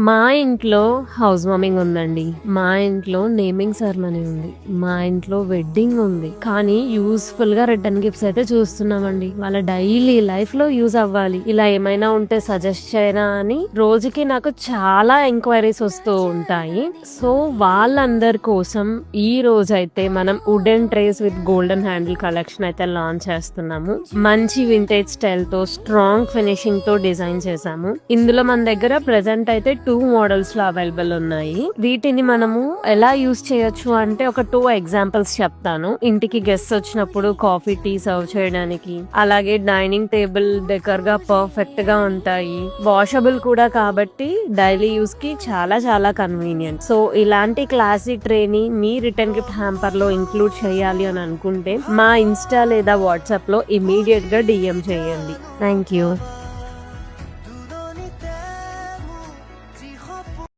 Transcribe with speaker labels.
Speaker 1: మా ఇంట్లో house warming ఉందండి. మా ఇంట్లో నేమింగ్ సెరమనీ ఉంది. మా ఇంట్లో వెడ్డింగ్ ఉంది. కానీ యూస్ఫుల్ గా రిటర్న్ గిఫ్ట్స్ అయితే చూస్తున్నామండి. వాళ్ళ డైలీ లైఫ్ లో యూజ్ అవ్వాలి. ఇలా ఏమైనా ఉంటే సజెస్ట్ చేయరా అని రోజుకి నాకు చాలా ఎంక్వైరీస్ వస్తూ ఉంటాయి. సో వాళ్ళందరి కోసం ఈ రోజు అయితే మనం wooden trace with golden handle collection అయితే లాంచ్ చేస్తున్నాము. మంచి వింటేజ్ స్టైల్ తో స్ట్రాంగ్ ఫినిషింగ్ తో డిజైన్ చేసాము. ఇందులో మన దగ్గర ప్రెసెంట్ అయితే 2 మోడల్స్ లో అవైలబుల్ ఉన్నాయి. వీటిని మనము ఎలా యూజ్ చేయొచ్చు అంటే ఒక 2 ఎగ్జాంపుల్స్ చెప్తాను. ఇంటికి గెస్ట్ వచ్చినప్పుడు కాఫీ టీ సర్వ్ చేయడానికి, అలాగే డైనింగ్ టేబుల్ డెకర్ గా పర్ఫెక్ట్ గా ఉంటాయి. వాషబుల్ కూడా కాబట్టి డైలీ యూస్ కి చాలా చాలా కన్వీనియంట్. సో ఇలాంటి క్లాసిక్ ట్రే ని మీ రిటర్న్ గిఫ్ట్ హ్యాంపర్ లో ఇంక్లూడ్ చేయాలి అని అనుకుంటే మా ఇన్స్టా లేదా వాట్సాప్ లో ఇమీడియట్ గా డిఎం చేయండి. Thank you.